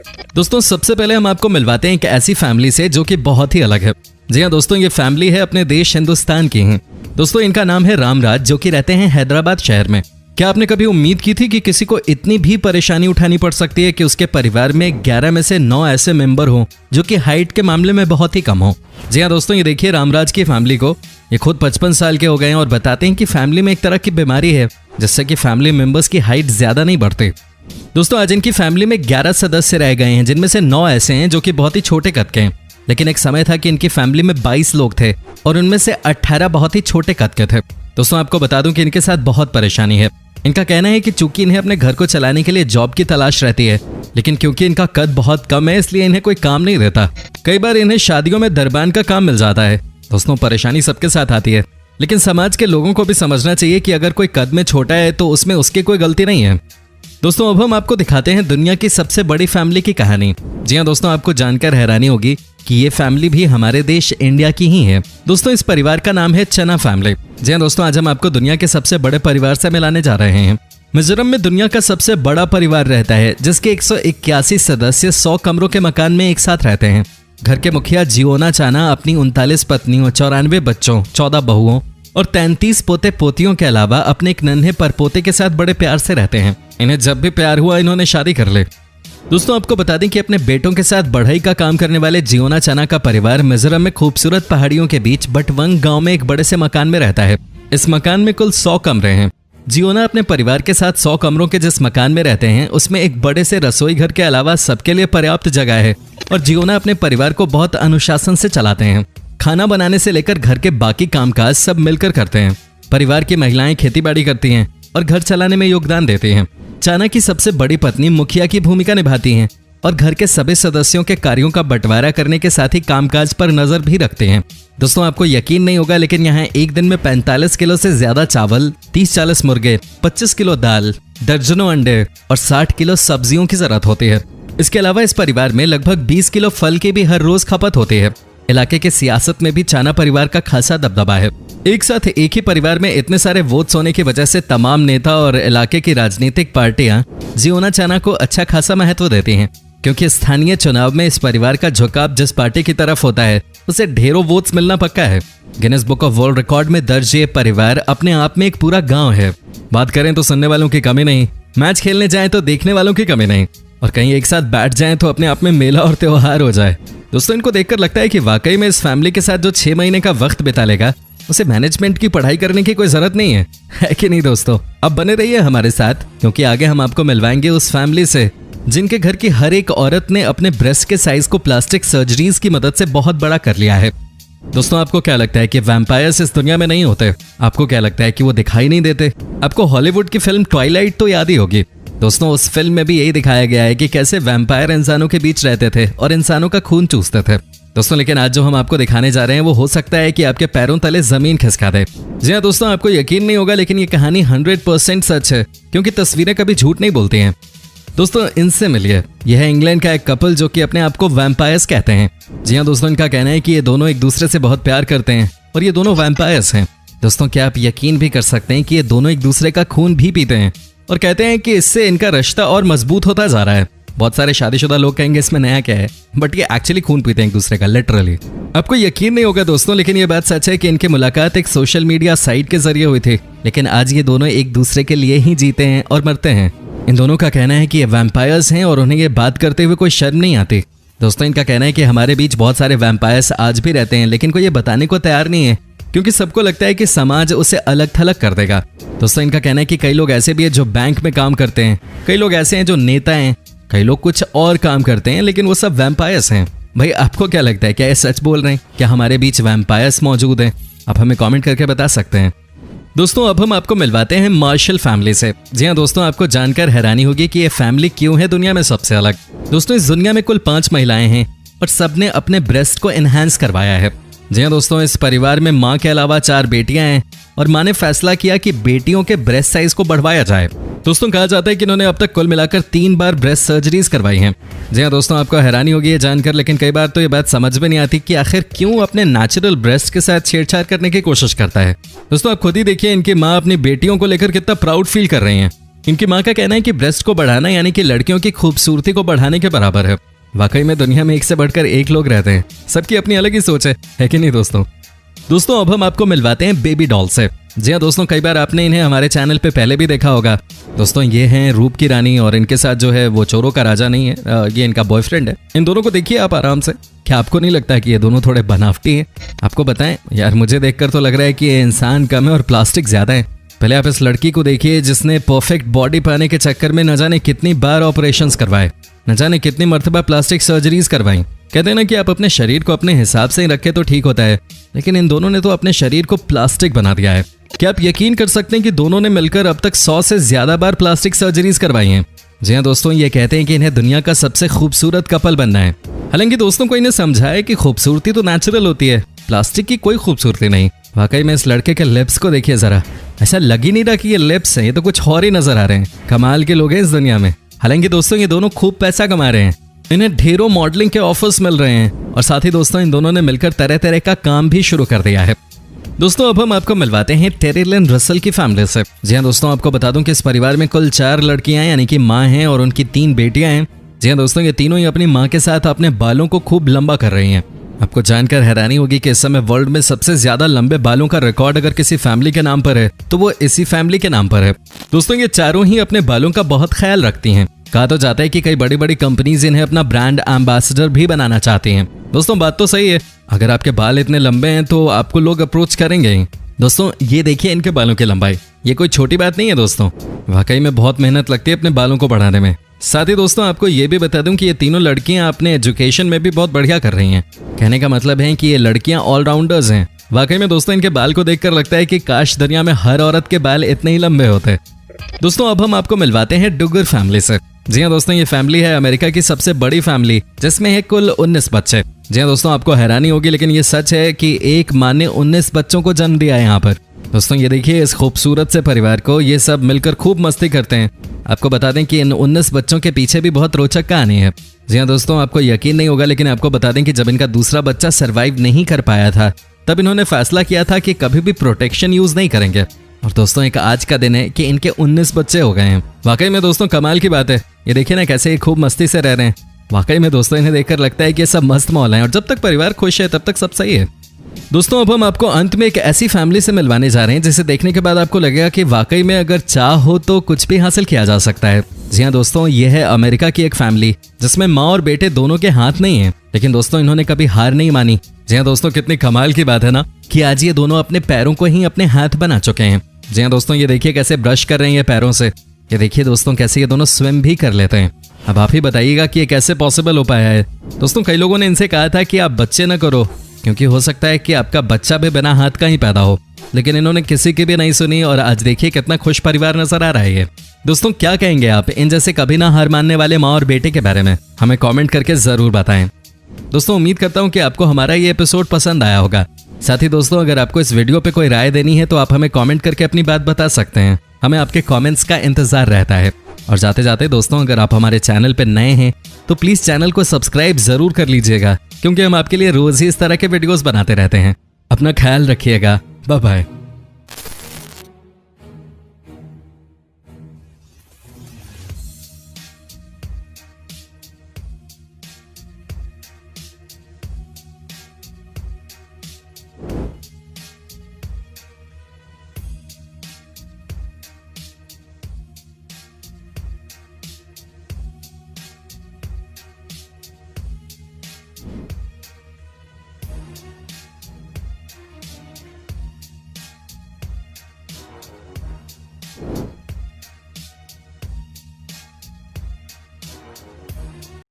दोस्तों सबसे पहले हम आपको मिलवाते हैं एक ऐसी फैमिली से जो कि बहुत ही अलग है। जी हाँ दोस्तों, ये फैमिली है अपने देश हिंदुस्तान की है। दोस्तों इनका नाम है रामराज, जो कि रहते हैं हैदराबाद शहर में। क्या आपने कभी उम्मीद की थी कि किसी को इतनी भी परेशानी उठानी पड़ सकती है कि उसके परिवार में 11 में से 9 ऐसे मेंबर हों जो कि हाइट के मामले में बहुत ही कम हो? जी हाँ दोस्तों, ये देखिए रामराज की फैमिली को। ये खुद 55 साल के हो गए हैं और बताते हैं कि फैमिली में एक तरह की बीमारी है जिससे कि फैमिली मेंबर्स की हाइट ज्यादा नहीं बढ़ती। दोस्तों आज इनकी फैमिली में 11 सदस्य रह गए हैं, जिनमें से 9 ऐसे हैं जो कि बहुत ही छोटे कद के हैं। लेकिन एक समय था कि इनकी फैमिली में 22 लोग थे और उनमें से 18 बहुत ही छोटे कद के थे। दोस्तों आपको बता दूं कि इनके साथ बहुत परेशानी है। इनका कहना है कि चूंकि इन्हें अपने घर को चलाने के लिए जॉब की तलाश रहती है, लेकिन क्योंकि इनका कद बहुत कम है इसलिए इन्हें कोई काम नहीं रहता। कई बार इन्हें शादियों में दरबान का काम मिल जाता है। दोस्तों परेशानी सबके साथ आती है, लेकिन समाज के लोगों को भी समझना चाहिए कि अगर कोई कद में छोटा है तो उसमें उसकी कोई गलती नहीं है। दोस्तों अब हम आपको दिखाते हैं दुनिया की सबसे बड़ी फैमिली की कहानी। जी हाँ दोस्तों, आपको जानकर हैरानी होगी कि ये फैमिली भी हमारे देश इंडिया की ही है। दोस्तों इस परिवार का नाम है चना फैमिली। जी हाँ दोस्तों, आज हम आपको दुनिया के सबसे बड़े परिवार से मिलाने जा रहे हैं। मिजोरम में दुनिया का सबसे बड़ा परिवार रहता है, जिसके 181 सदस्य 100 कमरों के मकान में एक साथ रहते हैं। घर के मुखिया जियोना चाना अपनी 39 पत्नियों, 94 बच्चों, 14 बहुओं और 33 पोते पोतियों के अलावा अपने एक नन्हे परपोते के साथ बड़े प्यार से रहते हैं। इन्हें जब भी प्यार हुआ इन्होंने शादी कर ली। दोस्तों आपको बता दें कि अपने बेटों के साथ बढ़ई का काम करने वाले जियोना चाना का परिवार मिजोरम में खूबसूरत पहाड़ियों के बीच बटवंग गांव में एक बड़े से मकान में रहता है। इस मकान में कुल 100 कमरे हैं। जियोना अपने परिवार के साथ 100 कमरों के जिस मकान में रहते हैं उसमें एक बड़े से रसोई घर के अलावा सबके लिए पर्याप्त जगह है और जियोना अपने परिवार को बहुत अनुशासन से चलाते हैं। खाना बनाने से लेकर घर के बाकी कामकाज सब मिलकर करते हैं। परिवार की महिलाएं खेतीबाड़ी करती हैं और घर चलाने में योगदान देती हैं। चाना की सबसे बड़ी पत्नी मुखिया की भूमिका निभाती हैं और घर के सभी सदस्यों के कार्यों का बंटवारा करने के साथ ही कामकाज पर नजर भी रखते हैं। दोस्तों आपको यकीन नहीं होगा, लेकिन यहाँ एक दिन में 45 किलो से ज्यादा चावल, 30-40 मुर्गे, 25 किलो दाल, दर्जनों अंडे और 60 किलो सब्जियों की जरूरत होती है। इसके अलावा इस परिवार में लगभग 20 किलो फल की भी हर रोज खपत होती है। इलाके के सियासत में भी चाना परिवार का खासा दबदबा है। एक साथ एक ही परिवार में इतने सारे वोट्स होने की वजह से तमाम नेता और इलाके की राजनीतिक पार्टियां जियोना चाना को अच्छा खासा महत्व देती हैं, क्योंकि स्थानीय चुनाव में इस परिवार का झुकाव जिस पार्टी की तरफ होता है उसे ढेरों वोट्स मिलना पक्का है। Guinness book of world record में दर्ज ये परिवार अपने आप में एक पूरा गांव है। बात करें तो सुनने वालों की कमी नहीं, मैच खेलने जाएं तो देखने वालों की कमी नहीं, और कहीं एक साथ बैठ जाएं तो अपने आप में मेला और त्योहार हो जाए। दोस्तों इनको देखकर लगता है कि वाकई में इस फैमिली के साथ जो 6 महीने का वक्त बिता लेगा उसे मैनेजमेंट की पढ़ाई करने की कोई जरूरत नहीं है कि नहीं दोस्तों? अब बने रहिए हमारे साथ, क्योंकि आगे हम आपको मिलवाएंगे उस फैमिली से जिनके घर की हर एक औरत ने अपने ब्रेस्ट के साइज को प्लास्टिक सर्जरीज की मदद से बहुत बड़ा कर लिया है। दोस्तों आपको क्या लगता है कि वैम्पायर्स इस दुनिया में नहीं होते? आपको क्या लगता है कि वो दिखाई नहीं देते? आपको हॉलीवुड की फिल्म ट्वाइलाइट तो याद ही होगी। दोस्तों उस फिल्म में भी यही दिखाया गया है कि कैसे वैम्पायर इंसानों के बीच रहते थे और इंसानों का खून चूसते थे। दोस्तों लेकिन आज जो हम आपको दिखाने जा रहे हैं वो हो सकता है कि आपके पैरों तले जमीन खिसका दे। जी हाँ दोस्तों, आपको यकीन नहीं होगा, लेकिन ये कहानी 100% सच है, क्योंकि तस्वीरें कभी झूठ नहीं बोलती हैं। दोस्तों इनसे मिलिए, यह है इंग्लैंड का एक कपल जो कि अपने आप को वैम्पायर्स कहते हैं। जी हाँ दोस्तों, इनका कहना है कि ये दोनों एक दूसरे से बहुत प्यार करते हैं और ये दोनों वैम्पायर्स हैं। दोस्तों क्या आप यकीन भी कर सकते हैं कि ये दोनों एक दूसरे का खून भी पीते हैं और कहते हैं कि इससे इनका रिश्ता और मजबूत होता जा रहा है। बहुत सारे शादीशुदा लोग कहेंगे इसमें नया क्या है, बट ये एक्चुअली खून पीते हैं एक दूसरे का, लिटरली। आपको यकीन नहीं होगा दोस्तों, लेकिन ये बात सच है कि इनकी मुलाकात एक सोशल मीडिया साइट के जरिए हुई थी, लेकिन आज ये दोनों एक दूसरे के लिए ही जीते हैं और मरते हैं। इन दोनों का कहना है कि ये वैम्पायर्स हैं और उन्हें ये बात करते हुए कोई शर्म नहीं आती। दोस्तों इनका कहना है कि हमारे बीच बहुत सारे वैम्पायर्स आज भी रहते हैं, लेकिन कोई ये बताने को तैयार नहीं है, क्योंकि सबको लगता है कि समाज उसे अलग थलग कर देगा। दोस्तों इनका कहना है कि कई लोग ऐसे भी हैं जो बैंक में काम करते हैं, कई लोग ऐसे हैं जो नेता हैं, कई लोग कुछ और काम करते हैं, लेकिन वो सब वैम्पायर्स हैं। भाई आपको क्या लगता है, क्या ये सच बोल रहे हैं? क्या हमारे बीच वैम्पायर्स मौजूद हैं? आप हमें कमेंट करके बता सकते हैं। दोस्तों अब हम आपको मिलवाते हैं मार्शल फैमिली से। जी हाँ दोस्तों, आपको जानकर हैरानी होगी कि ये फैमिली क्यों है दुनिया में सबसे अलग। दोस्तों इस दुनिया में कुल 5 महिलाएं हैं और सबने अपने ब्रेस्ट को एनहांस करवाया है। जी हाँ दोस्तों, इस परिवार में माँ के अलावा 4 बेटियां हैं और माँ ने फैसला किया कि बेटियों के ब्रेस्ट साइज को बढ़वाया जाए। दोस्तों कहा जाता है कि इन्होंने अब तक कुल मिलाकर 3 बार ब्रेस्ट सर्जरीज करवाई हैं। जी हाँ दोस्तों, आपको हैरानी होगी ये जानकर, लेकिन कई बार तो ये बात समझ में नहीं आती कि आखिर क्यों अपने नेचुरल ब्रेस्ट के साथ छेड़छाड़ करने की कोशिश करता है। दोस्तों आप खुद ही देखिए, इनकी माँ अपनी बेटियों को लेकर कितना प्राउड फील कर रही हैं। इनकी माँ का कहना है कि ब्रेस्ट को बढ़ाना यानी कि लड़कियों की खूबसूरती को बढ़ाने के बराबर है। वाकई में दुनिया में एक से बढ़कर एक लोग रहते हैं, सबकी अपनी अलग ही सोच है कि नहीं दोस्तों अब हम आपको मिलवाते हैं बेबी डॉल से। जी हाँ दोस्तों, कई बार आपने इन्हें हमारे चैनल पे पहले भी देखा होगा। दोस्तों ये हैं रूप की रानी और इनके साथ जो है वो चोरों का राजा नहीं है, ये इनका बॉयफ्रेंड है। इन दोनों को देखिए आप आराम से। क्या आपको नहीं लगता कि ये दोनों थोड़े बनावटी हैं? आपको बताएं यार, मुझे देखकर तो लग रहा है कि ये इंसान कम है और प्लास्टिक ज्यादा है। पहले आप इस लड़की को देखिए जिसने परफेक्ट बॉडी पाने के चक्कर में न जाने कितनी बार ऑपरेशंस करवाए, न जाने कितनी मर्तबा प्लास्टिक सर्जरीज करवाई। कहते हैं ना कि आप अपने शरीर को अपने हिसाब से ही रखें तो ठीक होता है, लेकिन इन दोनों ने तो अपने शरीर को प्लास्टिक बना दिया है। क्या आप यकीन कर सकते हैं कि दोनों ने मिलकर अब तक 100 से ज्यादा बार प्लास्टिक सर्जरीज करवाई हैं। जी हाँ दोस्तों, ये कहते हैं कि इन्हें दुनिया का सबसे खूबसूरत कपल बनना है। हालांकि दोस्तों को इन्हें समझाया कि खूबसूरती तो नेचुरल होती है, प्लास्टिक की कोई खूबसूरती नहीं। वाकई में इस लड़के के लिप्स को देखिए जरा, ऐसा लग ही नहीं रहा कि ये लिप्स हैं, ये तो कुछ और ही नजर आ रहे हैं। कमाल के लोग हैं इस दुनिया में। हालांकि दोस्तों ये दोनों खूब पैसा कमा रहे हैं, इन्हें ढेरों मॉडलिंग के ऑफर्स मिल रहे हैं और साथ ही दोस्तों इन दोनों ने मिलकर तरह तरह का काम भी शुरू कर दिया है। दोस्तों अब हम आपको मिलवाते हैं टेरी लिन रसल की फैमिली से। जी हाँ दोस्तों, आपको बता दूं कि इस परिवार में कुल 4 लड़कियां यानी कि माँ हैं और उनकी 3 बेटियां हैं। जी हाँ दोस्तों, ये तीनों ही अपनी माँ के साथ अपने बालों को खूब लंबा कर रही हैं। आपको जानकर हैरानी होगी कि इस समय वर्ल्ड में सबसे ज्यादा लंबे बालों का रिकॉर्ड अगर किसी फैमिली के नाम पर है तो वो इसी फैमिली के नाम पर है। दोस्तों ये चारों ही अपने बालों का बहुत ख्याल रखती हैं। कहा तो जाता है कि कई बड़ी बड़ी कंपनीज इन्हें अपना ब्रांड एम्बेसडर भी बनाना चाहती हैं। दोस्तों बात तो सही है, अगर आपके बाल इतने लंबे हैं तो आपको लोग अप्रोच करेंगे ही। दोस्तों ये देखिए इनके बालों की लंबाई, ये कोई छोटी बात नहीं है दोस्तों। वाकई में बहुत मेहनत लगती है अपने बालों को बढ़ाने में। साथ ही दोस्तों आपको ये भी बता दूं कि ये तीनों लड़कियां अपने एजुकेशन में भी बहुत बढ़िया कर रही हैं। कहने का मतलब है कि ये लड़कियां ऑलराउंडर्स हैं। वाकई में दोस्तों इनके बाल को देखकर लगता है कि काश दुनिया में हर औरत के बाल इतने ही लंबे होते। दोस्तों अब हम आपको मिलवाते हैं डुगर फैमिली से। जी हाँ दोस्तों, ये फैमिली है अमेरिका की सबसे बड़ी फैमिली जिसमें है कुल 19 बच्चे। जी हाँ दोस्तों, आपको हैरानी होगी लेकिन ये सच है कि एक माँ ने 19 बच्चों को जन्म दिया है यहाँ पर। दोस्तों ये देखिए इस खूबसूरत से परिवार को, ये सब मिलकर खूब मस्ती करते हैं। आपको बता दें कि इन 19 बच्चों के पीछे भी बहुत रोचक कहानी है। जी हाँ दोस्तों, आपको यकीन नहीं होगा लेकिन आपको बता दें कि जब इनका दूसरा बच्चा सरवाइव नहीं कर पाया था तब इन्होंने फैसला किया था कि कभी भी प्रोटेक्शन यूज नहीं करेंगे। और दोस्तों एक आज का दिन है कि इनके 19 बच्चे हो गए हैं। वाकई में दोस्तों कमाल की बात है। ये देखिए ना कैसे ये खूब मस्ती से रह रहे हैं। वाकई में दोस्तों इन्हें देखकर लगता है कि ये सब मस्त माहौल है और जब तक परिवार खुश है तब तक सब सही है। दोस्तों अब हम आपको अंत में एक ऐसी फैमिली से मिलवाने जा रहे हैं जिसे देखने के बाद आपको लगेगा कि वाकई में अगर चाह हो तो कुछ भी हासिल किया जा सकता है। जी हाँ दोस्तों, ये है अमेरिका की एक फैमिली जिसमें माँ और बेटे दोनों के हाथ नहीं है, लेकिन दोस्तों इन्होंने कभी हार नहीं मानी। जी हाँ दोस्तों, कितनी कमाल की बात है ना कि आज ये दोनों अपने पैरों को ही अपने हाथ बना चुके हैं। जी हाँ दोस्तों, ये देखिए कैसे ब्रश कर रहे हैं पैरों से। ये देखिए दोस्तों कैसे ये दोनों स्विम भी कर लेते हैं। अब आप ही बताइएगा कि ये कैसे पॉसिबल हो पाया है। दोस्तों कई लोगों ने इनसे कहा था कि आप बच्चे न करो क्योंकि हो सकता है कि आपका बच्चा भी बिना हाथ का ही पैदा हो, लेकिन इन्होंने किसी की भी नहीं सुनी और आज देखिए कितना खुश परिवार नजर आ रहा है ये। दोस्तों क्या कहेंगे आप इन जैसे कभी ना हार मानने वाले माँ और बेटे के बारे में? हमें कमेंट करके जरूर बताएं। दोस्तों उम्मीद करता हूँ कि आपको हमारा ये एपिसोड पसंद आया होगा। साथ ही दोस्तों अगर आपको इस वीडियो पे कोई राय देनी है तो आप हमें कमेंट करके अपनी बात बता सकते हैं। हमें आपके कमेंट्स का इंतजार रहता है। और जाते जाते दोस्तों अगर आप हमारे चैनल पे नए हैं तो प्लीज चैनल को सब्सक्राइब जरूर कर लीजिएगा क्योंकि हम आपके लिए रोज ही इस तरह के वीडियोस बनाते रहते हैं। अपना ख्याल रखिएगा। Bye bye.